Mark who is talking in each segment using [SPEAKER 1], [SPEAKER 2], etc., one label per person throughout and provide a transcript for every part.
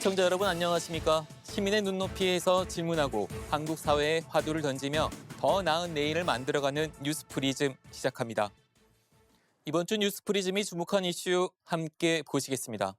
[SPEAKER 1] 시청자 여러분 안녕하십니까? 시민의 눈높이에서 질문하고 한국 사회에 화두를 던지며 더 나은 내일을 만들어가는 뉴스프리즘 시작합니다. 이번 주 뉴스프리즘이 주목한 이슈 함께 보시겠습니다.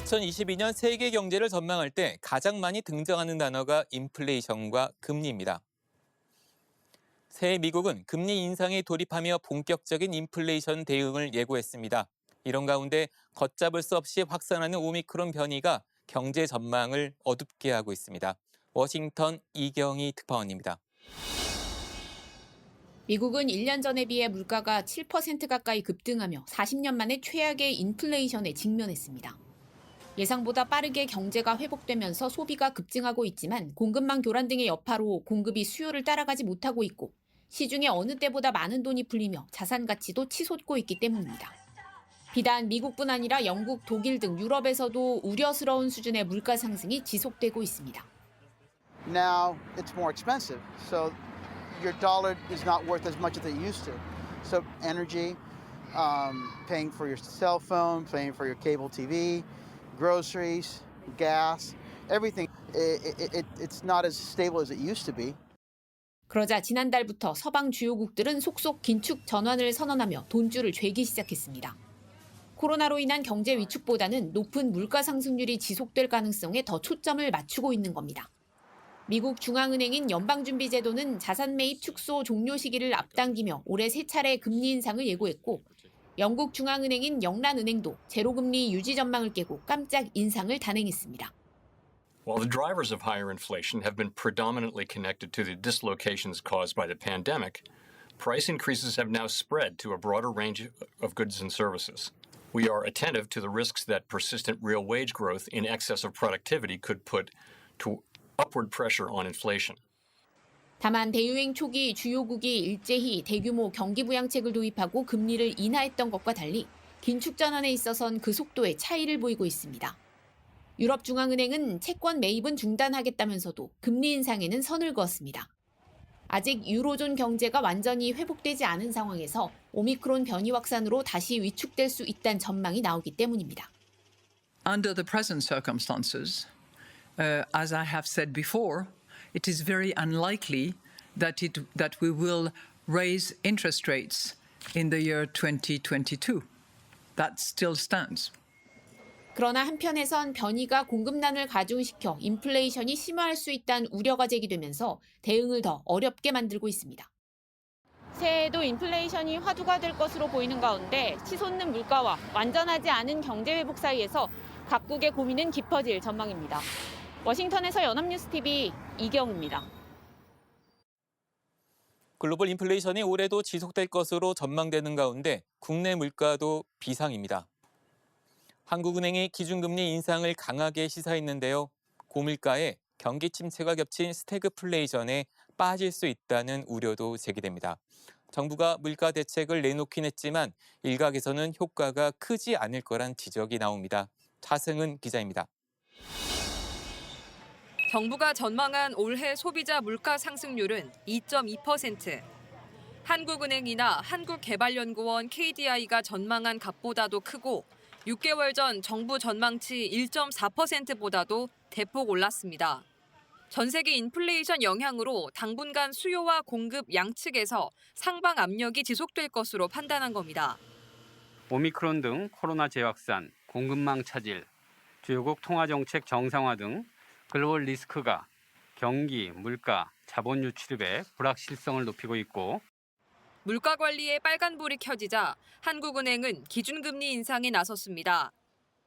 [SPEAKER 1] (2022년) 세계 경제를 전망할 때 가장 많이 등장하는 단어가 인플레이션과 금리입니다. 새해 미국은 금리 인상에 돌입하며 본격적인 인플레이션 대응을 예고했습니다. 이런 가운데 걷잡을 수 없이 확산하는 오미크론 변이가 경제 전망을 어둡게 하고 있습니다. 워싱턴 이경희 특파원입니다.
[SPEAKER 2] 미국은 1년 전에 비해 물가가 7% 가까이 급등하며 40년 만에 최악의 인플레이션에 직면했습니다. 예상보다 빠르게 경제가 회복되면서 소비가 급증하고 있지만 공급망 교란 등의 여파로 공급이 수요를 따라가지 못하고 있고 시중에 어느 때보다 많은 돈이 풀리며 자산 가치도 치솟고 있기 때문입니다. 비단 미국뿐 아니라 영국, 독일 등 유럽에서도 우려스러운 수준의 물가 상승이 지속되고 있습니다.
[SPEAKER 3] Now it's more expensive, so your dollar is not worth as much as it used to. So energy, paying for your cell phone, paying for your cable TV, groceries, gas, everything, it's not as stable as it used to be.
[SPEAKER 2] 그러자 지난달부터 서방 주요국들은 속속 긴축 전환을 선언하며 돈줄을 죄기 시작했습니다. 코로나로 인한 경제 위축보다는 높은 물가 상승률이 지속될 가능성에 더 초점을 맞추고 있는 겁니다. 미국 중앙은행인 연방준비제도는 자산 매입 축소 종료 시기를 앞당기며 올해 3차례 금리 인상을 예고했고 영국 중앙은행인 영란은행도 제로금리 유지 전망을 깨고 깜짝 인상을 단행했습니다.
[SPEAKER 4] While the drivers of higher inflation have been predominantly connected to the dislocations caused by the pandemic, price increases have now spread to a broader range of goods and services. We are attentive to the risks that persistent real wage growth in excess of productivity could put to upward pressure on inflation.
[SPEAKER 2] 다만 대유행 초기 주요국이 일제히 대규모 경기 부양책을 도입하고 금리를 인하했던 것과 달리 긴축 전환에 있어선 그 속도에 차이를 보이고 있습니다. 유럽중앙은행은 채권 매입은 중단하겠다면서도 금리 인상에는 선을 그었습니다. 아직 유로존 경제가 완전히 회복되지 않은 상황에서 오미크론 변이 확산으로 다시 위축될 수 있다는 전망이 나오기 때문입니다.
[SPEAKER 5] Under the present circumstances, as I have said before, it is very unlikely that we will raise interest rates in the year 2022. That still stands.
[SPEAKER 2] 그러나 한편에선 변이가 공급난을 가중시켜 인플레이션이 심화할 수 있다는 우려가 제기되면서 대응을 더 어렵게 만들고 있습니다. 새해에도 인플레이션이 화두가 될 것으로 보이는 가운데 치솟는 물가와 완전하지 않은 경제 회복 사이에서 각국의 고민은 깊어질 전망입니다. 워싱턴에서 연합뉴스TV 이경우입니다.
[SPEAKER 1] 글로벌 인플레이션이 올해도 지속될 것으로 전망되는 가운데 국내 물가도 비상입니다. 한국은행이 기준금리 인상을 강하게 시사했는데요. 고물가에 경기 침체가 겹친 스태그플레이션에 빠질 수 있다는 우려도 제기됩니다. 정부가 물가 대책을 내놓긴 했지만 일각에서는 효과가 크지 않을 거란 지적이 나옵니다. 차승은 기자입니다.
[SPEAKER 6] 정부가 전망한 올해 소비자 물가 상승률은 2.2%. 한국은행이나 한국개발연구원 KDI가 전망한 값보다도 크고 6개월 전 정부 전망치 1.4%보다도 대폭 올랐습니다. 전 세계 인플레이션 영향으로 당분간 수요와 공급 양측에서 상방 압력이 지속될 것으로 판단한 겁니다.
[SPEAKER 7] 오미크론 등 코로나 재확산, 공급망 차질, 주요국 통화정책 정상화 등 글로벌 리스크가 경기, 물가, 자본 유출입의 불확실성을 높이고 있고
[SPEAKER 6] 물가 관리에 빨간불이 켜지자 한국은행은 기준금리 인상에 나섰습니다.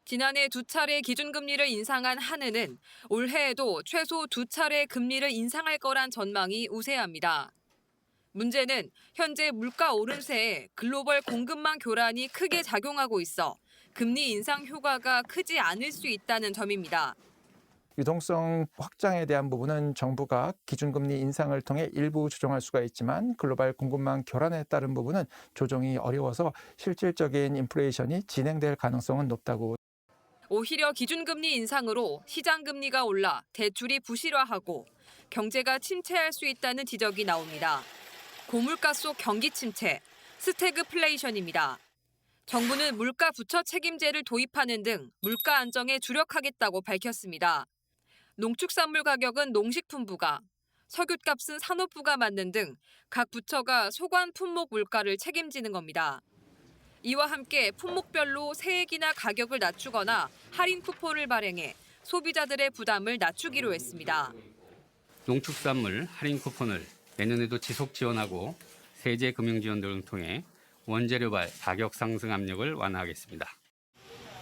[SPEAKER 6] 지난해 2차례 기준금리를 인상한 한은은 올해에도 최소 2차례 금리를 인상할 거란 전망이 우세합니다. 문제는 현재 물가 오름세에 글로벌 공급망 교란이 크게 작용하고 있어 금리 인상 효과가 크지 않을 수 있다는 점입니다.
[SPEAKER 8] 유동성 확장에 대한 부분은 정부가 기준금리 인상을 통해 일부 조정할 수가 있지만 글로벌 공급망 교란에 따른 부분은 조정이 어려워서 실질적인 인플레이션이 진행될 가능성은 높다고.
[SPEAKER 6] 오히려 기준금리 인상으로 시장금리가 올라 대출이 부실화하고 경제가 침체할 수 있다는 지적이 나옵니다. 고물가 속 경기 침체, 스태그플레이션입니다. 정부는 물가 부처 책임제를 도입하는 등 물가 안정에 주력하겠다고 밝혔습니다. 농축산물 가격은 농식품부가, 석유값은 산업부가 맡는 등 각 부처가 소관 품목 물가를 책임지는 겁니다. 이와 함께 품목별로 세액이나 가격을 낮추거나 할인 쿠폰을 발행해 소비자들의 부담을 낮추기로 했습니다.
[SPEAKER 7] 농축산물 할인 쿠폰을 내년에도 지속 지원하고 세제 금융 지원 등을 통해 원재료발 가격 상승 압력을 완화하겠습니다.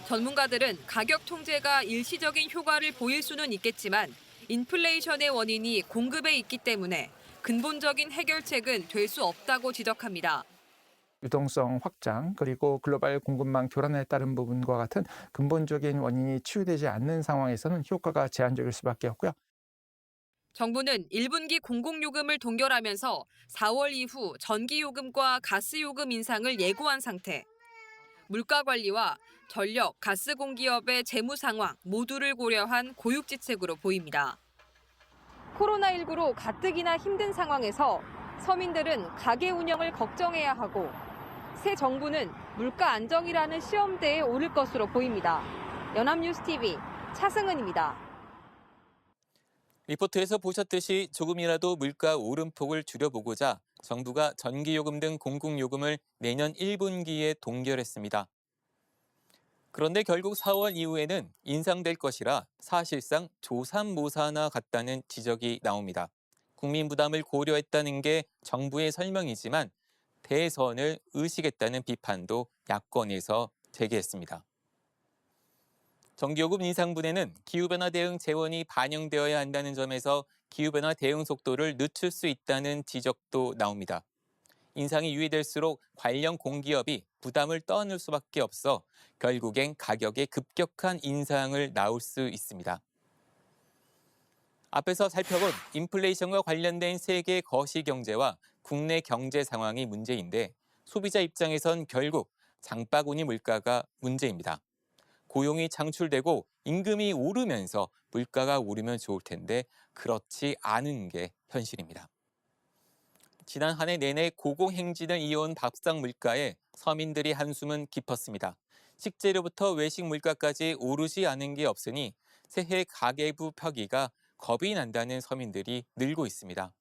[SPEAKER 6] 전문가들은 가격 통제가 일시적인 효과를 보일 수는 있겠지만 인플레이션의 원인이 공급에 있기 때문에 근본적인 해결책은 될 수 없다고 지적합니다.
[SPEAKER 8] 유동성 확장 그리고 글로벌 공급망 교란에 따른 부분과 같은 근본적인 원인이 치유되지 않는 상황에서는 효과가 제한적일 수밖에 없고요.
[SPEAKER 6] 정부는 1분기 공공요금을 동결하면서 4월 이후 전기요금과 가스요금 인상을 예고한 상태. 물가 관리와 전력, 가스 공기업의 재무 상황 모두를 고려한 고육지책으로 보입니다. 코로나19로 가뜩이나 힘든 상황에서 서민들은 가게 운영을 걱정해야 하고 새 정부는 물가 안정이라는 시험대에 오를 것으로 보입니다. 연합뉴스TV 차승은입니다.
[SPEAKER 1] 리포트에서 보셨듯이 조금이라도 물가 오름폭을 줄여보고자 정부가 전기요금 등 공공요금을 내년 1분기에 동결했습니다. 그런데 결국 4월 이후에는 인상될 것이라 사실상 조삼모사나 같다는 지적이 나옵니다. 국민 부담을 고려했다는 게 정부의 설명이지만 대선을 의식했다는 비판도 야권에서 제기했습니다. 전기요금 인상분에는 기후변화 대응 재원이 반영되어야 한다는 점에서 기후변화 대응 속도를 늦출 수 있다는 지적도 나옵니다. 인상이 유예될수록 관련 공기업이 부담을 떠안을 수밖에 없어 결국엔 가격의 급격한 인상을 나올 수 있습니다. 앞에서 살펴본 인플레이션과 관련된 세계 거시경제와 국내 경제 상황이 문제인데 소비자 입장에선 결국 장바구니 물가가 문제입니다. 고용이 창출되고 임금이 오르면서 물가가 오르면 좋을 텐데 그렇지 않은 게 현실입니다. 지난 한 해 내내 고공행진을 이어온 밥상 물가에 서민들이 한숨은 깊었습니다. 식재료부터 외식 물가까지 오르지 않은 게 없으니 새해 가계부 펴기가 겁이 난다는 서민들이 늘고 있습니다.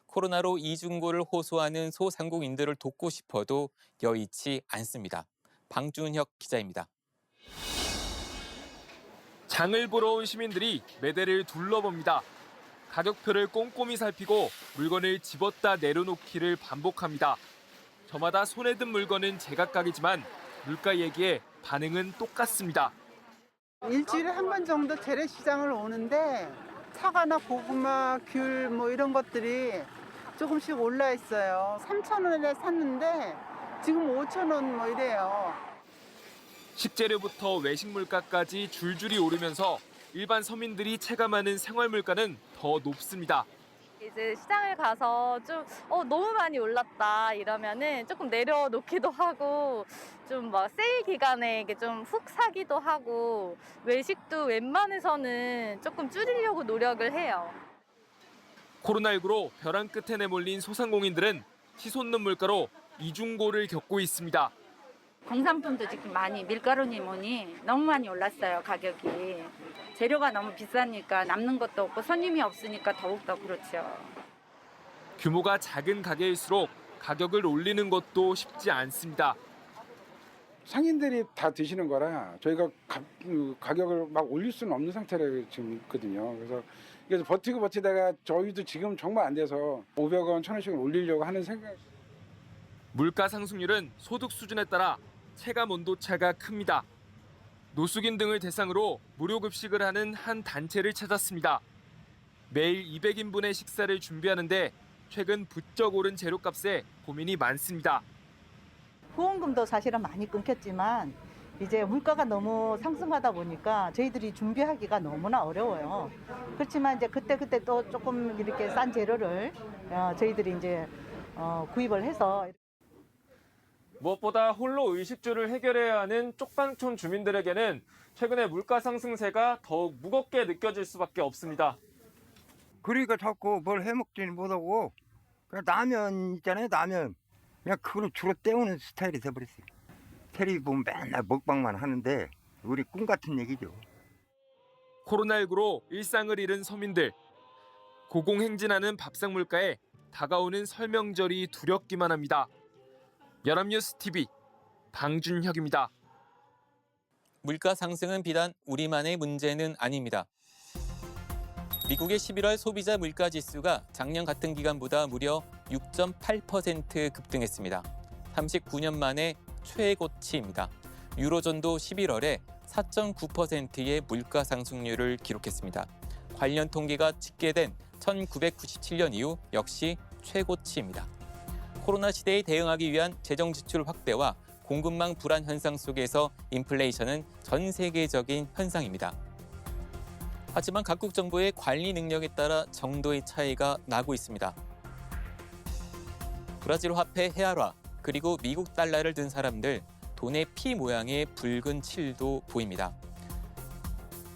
[SPEAKER 1] 코로나로 이중고를 호소하는 소상공인들을 돕고 싶어도 여의치 않습니다. 방준혁 기자입니다.
[SPEAKER 9] 장을 보러 온 시민들이 매대를 둘러봅니다. 가격표를 꼼꼼히 살피고 물건을 집었다 내려놓기를 반복합니다. 저마다 손에 든 물건은 제각각이지만 물가 얘기에 반응은 똑같습니다.
[SPEAKER 10] 일주일에 한 번 정도 재래시장을 오는데 사과나 고구마, 귤 뭐 이런 것들이 조금씩 올라 있어요. 3,000원에 샀는데 지금 5,000원 뭐 이래요.
[SPEAKER 9] 식재료부터 외식 물가까지 줄줄이 오르면서 일반 서민들이 체감하는 생활 물가는 더 높습니다.
[SPEAKER 11] 이제 시장을 가서 좀 너무 많이 올랐다 이러면은 조금 내려놓기도 하고 좀 막 세일 기간에 이게 좀 훅 사기도 하고 외식도 웬만해서는 조금 줄이려고 노력을 해요.
[SPEAKER 9] 코로나19로 벼랑 끝에 내몰린 소상공인들은 치솟는 물가로 이중고를 겪고 있습니다.
[SPEAKER 12] 공산품도 지금 많이 밀가루니 뭐니 너무 많이 올랐어요, 가격이. 재료가 너무 비싸니까 남는 것도 없고 손님이 없으니까 더욱더 그렇죠.
[SPEAKER 9] 규모가 작은 가게일수록 가격을 올리는 것도 쉽지 않습니다.
[SPEAKER 13] 상인들이 다 드시는 거라 저희가 가격을 막 올릴 수는 없는 상태로 지금 있거든요. 그래서 버티다가 저희도 지금 정말 안 돼서 500원, 1,000원씩을 올리려고 하는 생각.
[SPEAKER 9] 물가 상승률은 소득 수준에 따라 체감 온도차가 큽니다. 노숙인 등을 대상으로 무료 급식을 하는 한 단체를 찾았습니다. 매일 200인분의 식사를 준비하는데 최근 부쩍 오른 재료값에 고민이 많습니다.
[SPEAKER 14] 후원금도 사실은 많이 끊겼지만 이제 물가가 너무 상승하다 보니까 저희들이 준비하기가 너무나 어려워요. 그렇지만 이제 그때 또 조금 이렇게 싼 재료를 저희들이 이제 구입을 해서.
[SPEAKER 9] 무엇보다 홀로 의식주를 해결해야 하는 쪽방촌 주민들에게는 최근에 물가 상승세가 더욱 무겁게 느껴질 수밖에 없습니다.
[SPEAKER 15] 그러니까 자꾸 뭘 해먹지는 못하고 그냥 라면 있잖아요, 라면. 그냥 그걸로 주로 때우는 스타일이 돼버렸어요. 텔레비 보면 맨날 먹방만 하는데 우리 꿈 같은 얘기죠.
[SPEAKER 9] 코로나19로 일상을 잃은 서민들. 고공행진하는 밥상 물가에 다가오는 설명절이 두렵기만 합니다. 연합뉴스 TV 방준혁입니다.
[SPEAKER 1] 물가 상승은 비단 우리만의 문제는 아닙니다. 미국의 11월 소비자 물가 지수가 작년 같은 기간보다 무려 6.8% 급등했습니다. 39년 만에 최고치입니다. 유로존도 11월에 4.9%의 물가 상승률을 기록했습니다. 관련 통계가 집계된 1997년 이후 역시 최고치입니다. 코로나 시대에 대응하기 위한 재정 지출 확대와 공급망 불안 현상 속에서 인플레이션은 전 세계적인 현상입니다. 하지만 각국 정부의 관리 능력에 따라 정도의 차이가 나고 있습니다. 브라질 화폐 헤아라 그리고 미국 달러를 든 사람들 돈의 피 모양의 붉은 칠도 보입니다.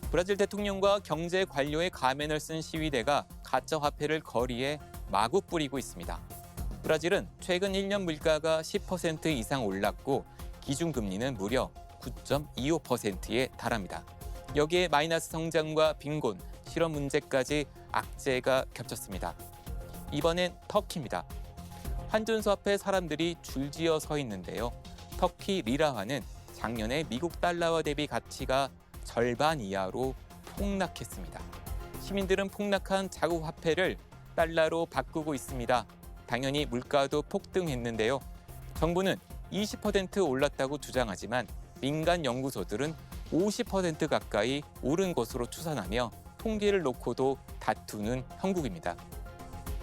[SPEAKER 1] 브라질 대통령과 경제 관료의 가면을 쓴 시위대가 가짜 화폐를 거리에 마구 뿌리고 있습니다. 브라질은 최근 1년 물가가 10% 이상 올랐고 기준금리는 무려 9.25%에 달합니다. 여기에 마이너스 성장과 빈곤, 실업 문제까지 악재가 겹쳤습니다. 이번엔 터키입니다. 환전소 앞에 사람들이 줄지어 서 있는데요. 터키 리라화는 작년에 미국 달러와 대비 가치가 절반 이하로 폭락했습니다. 시민들은 폭락한 자국 화폐를 달러로 바꾸고 있습니다. 당연히 물가도 폭등했는데요. 정부는 20% 올랐다고 주장하지만 민간 연구소들은 50% 가까이 오른 것으로 추산하며 통계를 놓고도 다투는 형국입니다.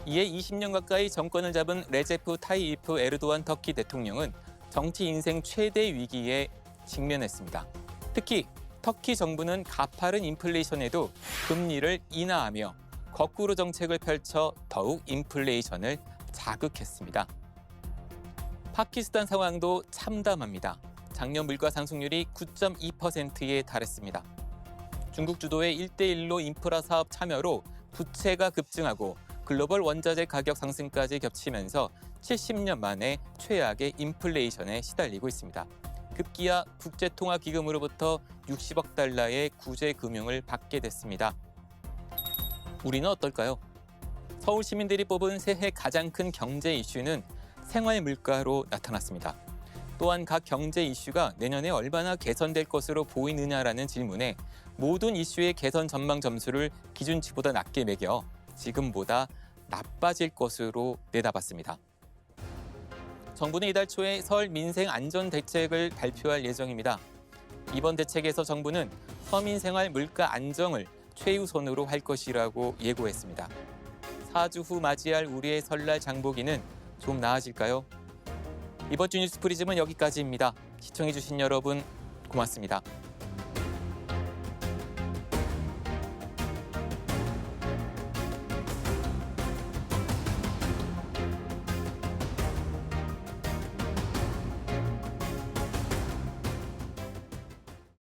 [SPEAKER 1] 이에 20년 가까이 정권을 잡은 레제프 타이이프 에르도안 터키 대통령은 정치 인생 최대 위기에 직면했습니다. 특히 터키 정부는 가파른 인플레이션에도 금리를 인하하며 거꾸로 정책을 펼쳐 더욱 인플레이션을 자극했습니다. 파키스탄 상황도 참담합니다. 작년 물가 상승률이 9.2%에 달했습니다. 중국 주도의 1대1로 인프라 사업 참여로 부채가 급증하고 글로벌 원자재 가격 상승까지 겹치면서 70년 만에 최악의 인플레이션에 시달리고 있습니다. 급기야 국제통화기금으로부터 60억 달러의 구제 금융을 받게 됐습니다. 우리는 어떨까요? 서울 시민들이 뽑은 새해 가장 큰 경제 이슈는 생활 물가로 나타났습니다. 또한 각 경제 이슈가 내년에 얼마나 개선될 것으로 보이느냐라는 질문에 모든 이슈의 개선 전망 점수를 기준치보다 낮게 매겨 지금보다 나빠질 것으로 내다봤습니다. 정부는 이달 초에 설 민생 안전 대책을 발표할 예정입니다. 이번 대책에서 정부는 서민 생활 물가 안정을 최우선으로 할 것이라고 예고했습니다. 4주 후 맞이할 우리의 설날 장보기는 좀 나아질까요? 이번 주 뉴스 프리즘은 여기까지입니다. 시청해주신 여러분 고맙습니다.